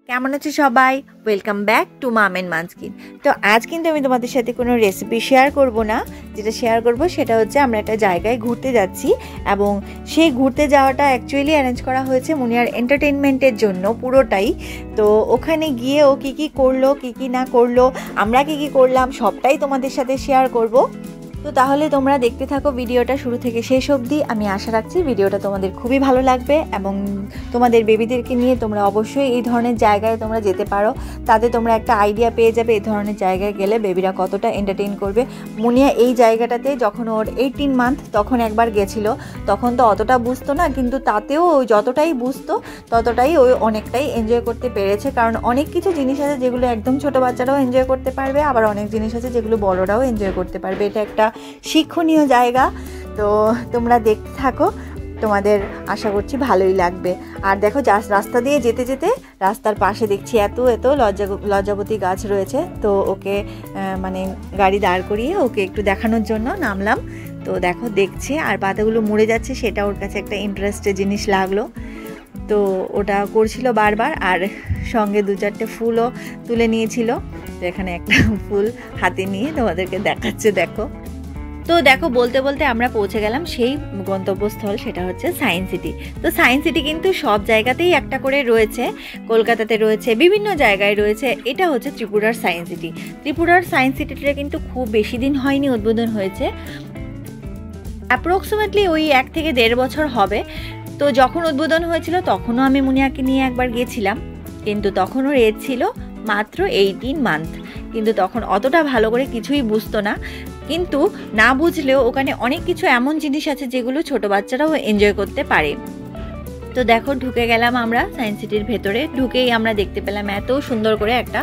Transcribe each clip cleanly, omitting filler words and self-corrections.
কেমন আছো সবাই? Welcome back to mom and মানস্কিন। তো আজ কিন্তু আমি তোমাদের সাথে কোনো রেসিপি শেয়ার করব না। যেটা শেয়ার করব সেটা হচ্ছে আমরা একটা জায়গায় ঘুরতে যাচ্ছি এবং সেই ঘুরতে যাওয়াটা অ্যাকচুয়ালি অ্যারেঞ্জ করা হয়েছে মুনিয়ার এন্টারটেইনমেন্টের জন্য পুরোটাই। তো ওখানে গিয়ে ও কী করলো, কী না করলো, আমরা কী করলাম সবটাই তোমাদের সাথে শেয়ার করব। তো তাহলে তোমরা দেখতে থাকো ভিডিওটা শুরু থেকে শেষ অবধি। আমি আশা রাখছি ভিডিওটা তোমাদের খুবই ভালো লাগবে এবং তোমাদের বেবিদেরকে নিয়ে তোমরা অবশ্যই এই ধরনের জায়গায় তোমরা যেতে পারো। তাতে তোমরা একটা আইডিয়া পেয়ে যাবে এই ধরনের জায়গায় গেলে বেবিরা কতটা এন্টারটেইন করবে। মুনিয়া এই জায়গাটাতে যখন ওর 18 মান্থ তখন একবার গেছিলো, তখন তো অতটা বুঝতো না, কিন্তু তাতেও ওই যতটাই বুঝতো ততটাই ওই অনেকটাই এনজয় করতে পেরেছে। কারণ অনেক কিছু জিনিস আছে যেগুলো একদম ছোটো বাচ্চারাও এনজয় করতে পারবে, আবার অনেক জিনিস আছে যেগুলো বড়রাও এনজয় করতে পারবে। এটা একটা শিক্ষণীয় জায়গা। তো তোমরা দেখতে থাকো, তোমাদের আশা করছি ভালোই লাগবে। আর দেখো রাস্তা দিয়ে যেতে যেতে রাস্তার পাশে দেখছি এত লজ্জাবতী গাছ রয়েছে। তো ওকে মানে গাড়ি দাঁড় করিয়ে ওকে একটু দেখানোর জন্য নামলাম। তো দেখো দেখছে আর পাতাগুলো মরে যাচ্ছে, সেটা ওর কাছে একটা ইন্টারেস্টের জিনিস লাগলো। তো ওটা করছিল বারবার, আর সঙ্গে 2-4টে ফুলও তুলে নিয়েছিল। তো এখানে একটা ফুল হাতে নিয়ে তোমাদেরকে দেখাচ্ছে, দেখো। তো দেখো বলতে বলতে আমরা পৌঁছে গেলাম সেই গন্তব্যস্থল, সেটা হচ্ছে সায়েন্স সিটি। তো সায়েন্স সিটি কিন্তু সব জায়গাতেই একটা করে রয়েছে, কলকাতাতে রয়েছে, বিভিন্ন জায়গায় রয়েছে। এটা হচ্ছে ত্রিপুরার সায়েন্স সিটি। ত্রিপুরার সায়েন্স সিটিটা কিন্তু খুব বেশি দিন হয়নি উদ্বোধন হয়েছে, অ্যাপ্রক্সিমেটলি ওই 1 থেকে 1.5 বছর হবে। তো যখন উদ্বোধন হয়েছিল তখনও আমি মুনিয়াকে নিয়ে একবার গিয়েছিলাম, কিন্তু তখন ওর এজ ছিল মাত্র 18 মান্থ। কিন্তু তখন অতটা ভালো করে কিছুই বুঝতো না, কিন্তু না বুঝলেও ওখানে অনেক কিছু এমন জিনিস আছে যেগুলো ছোট বাচ্চারাও এনজয় করতে পারে। তো দেখো ঢুকে গেলাম আমরা সায়েন্স সিটির ভেতরে। ঢুকেই আমরা দেখতে পেলাম এত সুন্দর করে একটা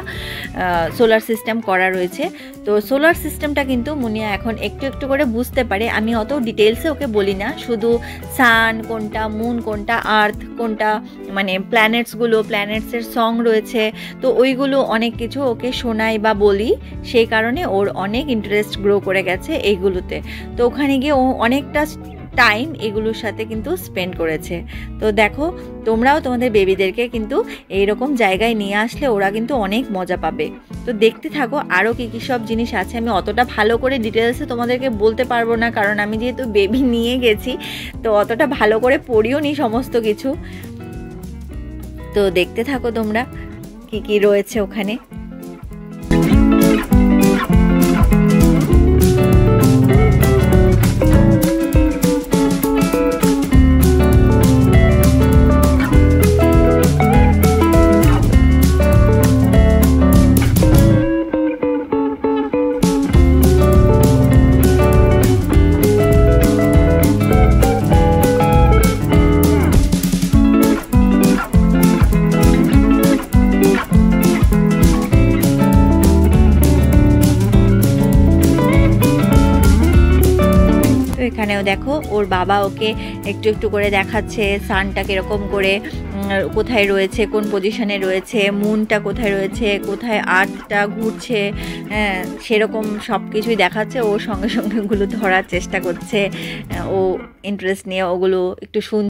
সোলার সিস্টেম করা রয়েছে। তো সোলার সিস্টেমটা কিন্তু মুনিয়া এখন একটু একটু করে বুঝতে পারে। আমি অত ডিটেলসে ওকে বলি না, শুধু সান কোনটা, মুন কোনটা, আর্থ কোনটা, মানে প্ল্যানেটসের সং রয়েছে। তো ওইগুলো অনেক কিছু ওকে শোনাই বা বলি, সেই কারণে ওর অনেক ইন্টারেস্ট গ্রো করে গেছে এইগুলোতে। তো ওখানে গিয়ে ও অনেকটা টাইম এগুলোর সাথে কিন্তু স্পেন্ড করেছে। তো দেখো তোমরাও তোমাদের বেবিদেরকে কিন্তু এইরকম জায়গায় নিয়ে আসলে ওরা কিন্তু অনেক মজা পাবে। তো দেখতে থাকো আরও কী সব জিনিস আছে। আমি অতটা ভালো করে ডিটেলসে তোমাদেরকে বলতে পারবো না, কারণ আমি যেহেতু বেবি নিয়ে গেছি তো অতটা ভালো করে পড়িও নি সমস্ত কিছু। তো দেখতে থাকো তোমরা কি রয়েছে ওখানে। এখানেও দেখো ওর বাবা ওকে একটু একটু করে দেখাচ্ছে সানটা কীরকম করে কোথায় রয়েছে, কোন পজিশনে রয়েছে, মুনটা কোথায় রয়েছে, কোথায় আর্থটা ঘুরছে, সেরকম সব কিছুই দেখাচ্ছে। ওর সঙ্গে সঙ্গে ওগুলো ধরার চেষ্টা করছে, ও ইন্টারেস্ট নিয়ে ওগুলো একটু শুন।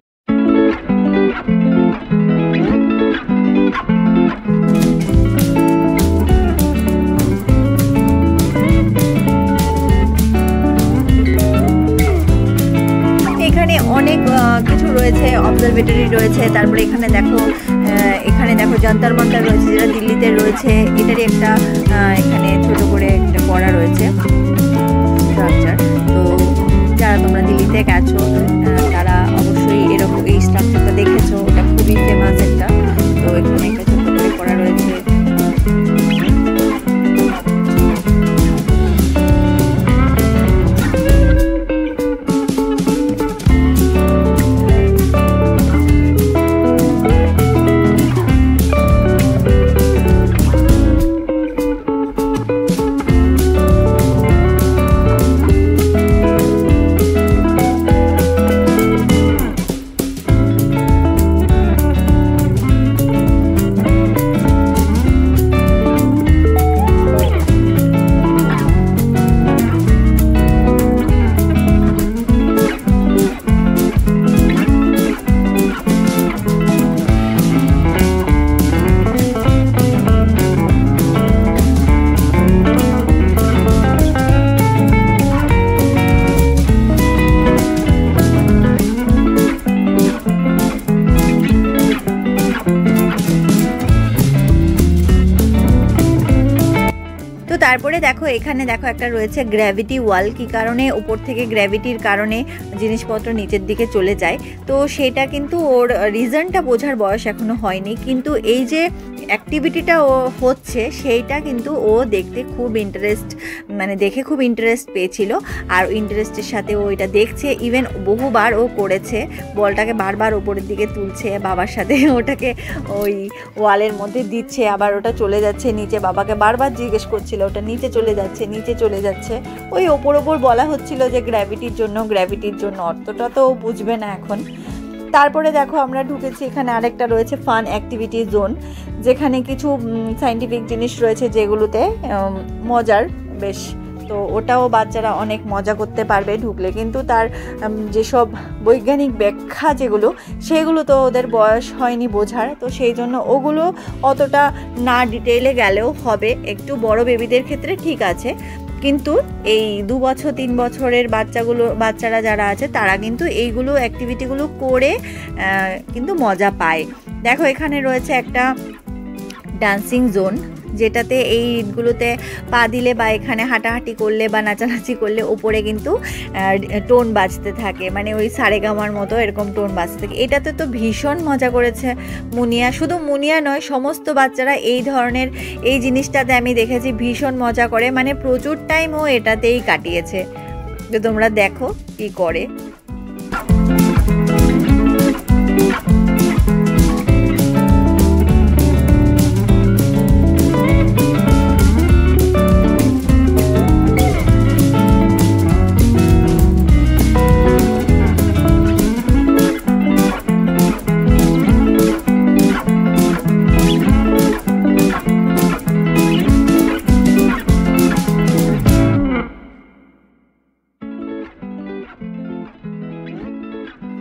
অনেক কিছু রয়েছে, অবজারভেটরি রয়েছে। তারপরে এখানে দেখো যন্তর মন্তর রয়েছে, যেটা দিল্লিতে রয়েছে। এটারই একটা এখানে ছোট করে একটা করা রয়েছে স্ট্রাকচার। তো যারা তোমরা দিল্লিতে গেছো তারা অবশ্যই এরকম এই স্ট্রাকচারটা দেখেছো, ওটা খুবই ফেমাস একটা। তো এখানে একটা ছোট করে করা রয়েছে। তারপরে দেখো এখানে দেখো একটা রয়েছে গ্র্যাভিটি ওয়াল, কি কারণে উপর থেকে গ্র্যাভিটির কারণে জিনিসপত্র নিচের দিকে চলে যায়। তো সেটা কিন্তু ওর রিজনটা বোঝার বয়স এখনো হয়নি, কিন্তু এই যে অ্যাক্টিভিটিটা ও হচ্ছে সেইটা কিন্তু ও দেখতে খুব দেখে খুব ইন্টারেস্ট পেয়েছিল। আর ইন্টারেস্টের সাথে ও এটা দেখছে, ইভেন বহুবার ও করেছে, বলটাকে বারবার উপরের দিকে তুলছে, বাবার সাথে ওটাকে ওই ওয়ালের মধ্যে দিচ্ছে, আবার ওটা চলে যাচ্ছে নিচে, বাবাকে বারবার জিজ্ঞেস করছিল ওটা নিচে চলে যাচ্ছে। ওই ওপর বলা হচ্ছিল যে গ্র্যাভিটির জন্য, অতটা তো বুঝবে না এখন। তারপরে দেখো আমরা ঢুকেছি, এখানে আরেকটা রয়েছে ফান অ্যাক্টিভিটি জোন, যেখানে কিছু সায়েন্টিফিক জিনিস রয়েছে যেগুলোতে মজার বেশ। তো ওটাও বাচ্চারা অনেক মজা করতে পারবে ঢুকলে, কিন্তু তার যেসব বৈজ্ঞানিক ব্যাখ্যা সেগুলো তো ওদের বয়স হয়নি বোঝার, তো সেই জন্য ওগুলো অতটা না ডিটেইলে গেলেও হবে। একটু বড় বেবিদের ক্ষেত্রে ঠিক আছে, কিন্তু এই 2 বছর 3 বছরের বাচ্চারা যারা আছে তারা কিন্তু এইগুলো অ্যাক্টিভিটিগুলো করে কিন্তু মজা পায়। দেখো এখানে রয়েছে একটা ডান্সিং জোন, যেটাতে এই ইটগুলোতে পা দিলে বা এখানে হাঁটাহাঁটি করলে বা নাচানাচি করলে ওপরে কিন্তু টোন বাজতে থাকে, মানে ওই সারেগামার মতো এরকম টোন বাজতে থাকে। এটাতে তো ভীষণ মজা করেছে মুনিয়া, শুধু মুনিয়া নয় সমস্ত বাচ্চারা এই ধরনের এই জিনিসটাতে আমি দেখেছি ভীষণ মজা করে, মানে প্রচুর টাইম ও এটাতেই কাটিয়েছে। তো তোমরা দেখো কি করে।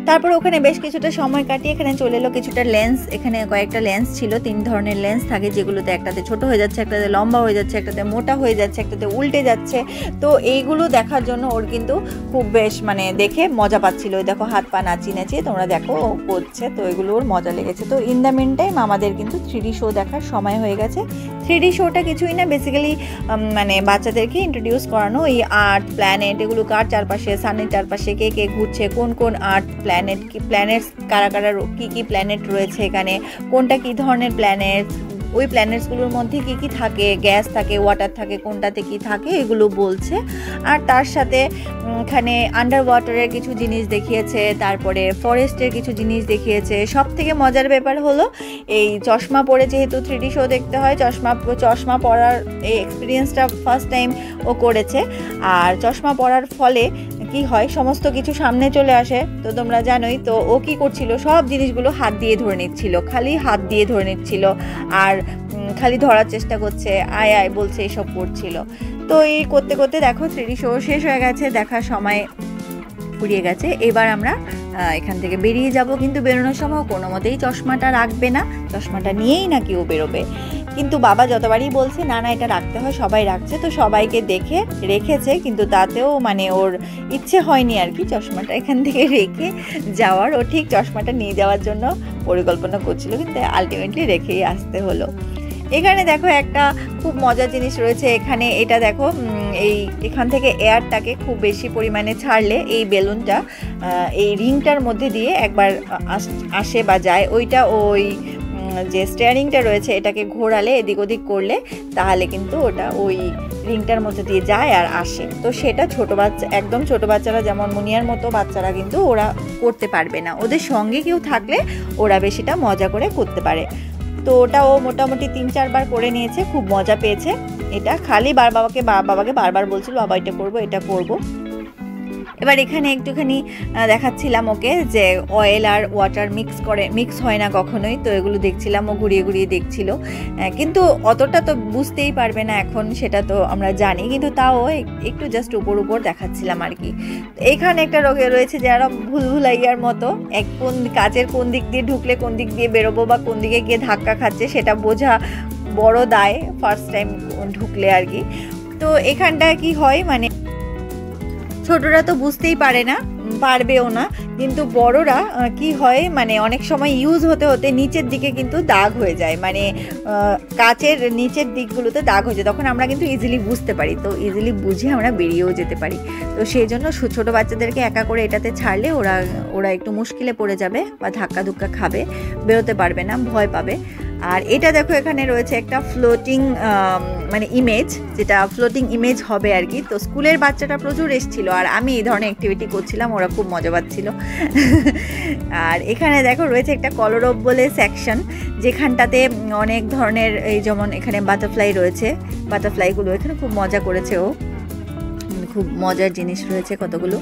তারপর ওখানে বেশ কিছুটা সময় কাটিয়ে এখানে চলে এলো কিছুটা লেন্স। এখানে কয়েকটা লেন্স ছিল, 3 ধরনের লেন্স থাকে, যেগুলোতে একটাতে ছোট হয়ে যাচ্ছে, একটাতে লম্বা হয়ে যাচ্ছে, একটাতে মোটা হয়ে যাচ্ছে, একটাতে উল্টে যাচ্ছে। তো এইগুলো দেখার জন্য ওর কিন্তু খুব বেশ দেখে মজা পাচ্ছিল। ওই দেখো হাত পা নাচিয়ে তোমরা দেখো ও করছে, তো এগুলো ওর মজা লেগেছে। তো ইন দ্য মিন টাইম আমাদের কিন্তু 3D শো দেখার সময় হয়ে গেছে। 3D শোটা কিছুই না, বেসিক্যালি বাচ্চাদেরকে ইন্ট্রোডিউস করানো এই আর্থ, প্ল্যানেট, এগুলো কার চারপাশে, সানের চারপাশে কে কে ঘুরছে, কোন আর্থ প্ল্যানেটস কারা কি প্ল্যানেট রয়েছে এখানে, কোনটা কি ধরনের প্ল্যানেট, ওই প্ল্যানেটসগুলোর মধ্যে কি থাকে, গ্যাস থাকে, ওয়াটার থাকে, কোনটাতে কি থাকে এগুলো বলছে। আর তার সাথে এখানে আন্ডার ওয়াটারের কিছু জিনিস দেখিয়েছে, তারপরে ফরেস্টের কিছু জিনিস দেখিয়েছে। সব থেকে মজার ব্যাপার হলো এই চশমা পরে, যেহেতু 3D শো দেখতে হয়, চশমা পরার এই এক্সপিরিয়েন্সটা ফার্স্ট টাইম ও করেছে। আর চশমা পরার ফলে কি হয়, সমস্ত কিছু সামনে চলে আসে, তো তোমরা জানোই। তো ও কি করছিল, সব জিনিসগুলো হাত দিয়ে ধরে নিচ্ছিল, খালি হাত দিয়ে ধরে নিচ্ছিল, আর খালি ধরার চেষ্টা করছে, আয় আয় বলছে, এসব করছিল। তো এই করতে করতে দেখো 3D শো শেষ হয়ে গেছে, দেখার সময় ফুরিয়ে গেছে। এবার আমরা এখান থেকে বেরিয়ে যাব, কিন্তু বেরোনোর সময় কোনো মতেই চশমাটা রাখবে না, চশমাটা নিয়েই নাকি ও বেরোবে। কিন্তু বাবা যতবারই বলছে না এটা রাখতে হয়, সবাই রাখছে, তো সবাইকে দেখে রেখেছে, কিন্তু তাতেও ওর ইচ্ছে হয়নি আর কি চশমাটা এখান থেকে রেখে যাওয়ার। ও ঠিক চশমাটা নিয়ে যাওয়ার জন্য পরিকল্পনা করছিল, কিন্তু আলটিমেটলি রেখেই আসতে হলো। এখানে দেখো একটা খুব মজার জিনিস রয়েছে, এখানে এটা দেখো এখান থেকে এয়ারটাকে খুব বেশি পরিমাণে ছাড়লে এই বেলুনটা এই রিংটার মধ্যে দিয়ে একবার আসে বা যায়, ওইটা ওই যে স্টিয়ারিংটা রয়েছে এটাকে ঘোরালে, এদিক ওদিক করলে, তাহলে কিন্তু ওটা ওই রিংটার মধ্যে দিয়ে যায় আর আসে। তো সেটা একদম ছোট বাচ্চারা, যেমন মুনিয়ার মতো বাচ্চারা কিন্তু ওরা করতে পারবে না, ওদের সঙ্গে কেউ থাকলে ওরা বেশিটা মজা করে করতে পারে। তো ওটা ও মোটামুটি 3-4 বার করে নিয়েছে, খুব মজা পেয়েছে। এটা খালি বাবাকে বারবার বলছিল, বাবা এটা করবো এটা করবো। এবার এখানে একটুখানি দেখাচ্ছিলাম ওকে যে অয়েল আর ওয়াটার মিক্স হয় না কখনোই, তো এগুলো দেখছিলাম, ও ঘুরিয়ে ঘুরিয়ে দেখছিল, কিন্তু অতটা তো বুঝতেই পারবে না এখন, সেটা তো আমরা জানি, কিন্তু তাও একটু জাস্ট উপর দেখাচ্ছিলাম আর কি। এখানে একটা রোগে রয়েছে যারা ভুলভুলাইয়ার মতো, কাচের কোন দিক দিয়ে ঢুকলে কোন দিক দিয়ে বেরোবো বা কোন দিকে গিয়ে ধাক্কা খাচ্ছে সেটা বোঝা বড় দায় ফার্স্ট টাইম ঢুকলে আর কি। তো এখানটা কি হয়, ছোটরা তো বুঝতেই পারবেও না, কিন্তু বড়রা কি হয় মানে অনেক সময় ইউজ হতে হতে নিচের দিকে কিন্তু দাগ হয়ে যায়, মানে কাচের নিচের দিকগুলোতে দাগ হয়ে যায়, তখন আমরা কিন্তু ইজিলি বুঝতে পারি, তো ইজিলি বুঝে আমরা বেরিয়েও যেতে পারি। তো সেই জন্য ছোটো বাচ্চাদেরকে একা করে এটাতে ছাড়লে ওরা একটু মুশকিলে পড়ে যাবে বা ধাক্কা ধুক্কা খাবে, বেরোতে পারবে না, ভয় পাবে। আর এটা দেখো এখানে রয়েছে একটা ফ্লোটিং মানে ইমেজ, যেটা ফ্লোটিং ইমেজ হবে আর কি। তো স্কুলের বাচ্চাটা প্রচুর এসেছিল আর আমি এই ধরনের অ্যাক্টিভিটি করছিলাম, ওরা খুব মজা পাচ্ছিল। আর এখানে দেখো রয়েছে একটা কলরব বলে সেকশন, যেখানটাতে অনেক ধরনের এই যেমন এখানে বাটারফ্লাই রয়েছে, বাটারফ্লাইগুলো এখানে খুব মজা করেছে, ও খুব মজার জিনিস রয়েছে কতগুলো।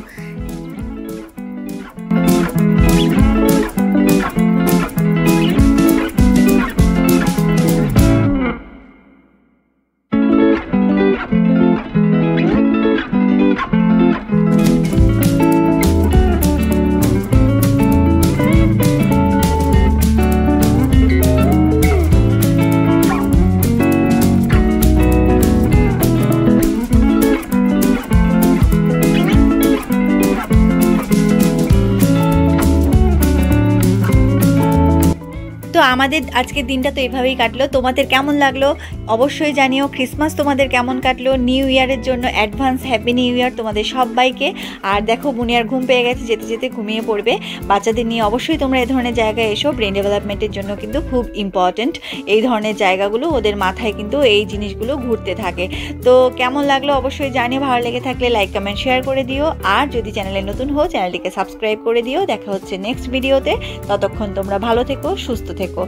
তো আমাদের আজকের দিনটা তো এভাবেই কাটলো। তোমাদের কেমন লাগলো অবশ্যই জানিও। ক্রিসমাস তোমাদের কেমন কাটলো, নিউ ইয়ারের জন্য অ্যাডভান্স হ্যাপি নিউ ইয়ার তোমাদের সবাইকে। আর দেখো বুনিয়ার ঘুম পেয়ে গেছে, যেতে যেতে ঘুমিয়ে পড়বে। বাচ্চাদের নিয়ে অবশ্যই তোমরা এই ধরনের জায়গায় এসো, ব্রেন ডেভেলপমেন্টের জন্য কিন্তু খুব ইম্পর্ট্যান্ট এই ধরনের জায়গাগুলো, ওদের মাথায় কিন্তু এই জিনিসগুলো ঘুরতে থাকে। তো কেমন লাগলো অবশ্যই জানিও, ভালো লেগে থাকলে লাইক কমেন্ট শেয়ার করে দিও, আর যদি চ্যানেলে নতুন হও চ্যানেলটিকে সাবস্ক্রাইব করে দিও। দেখা হচ্ছে নেক্সট ভিডিওতে, ততক্ষণ তোমরা ভালো থেকো, সুস্থ থেকো,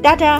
টাটা।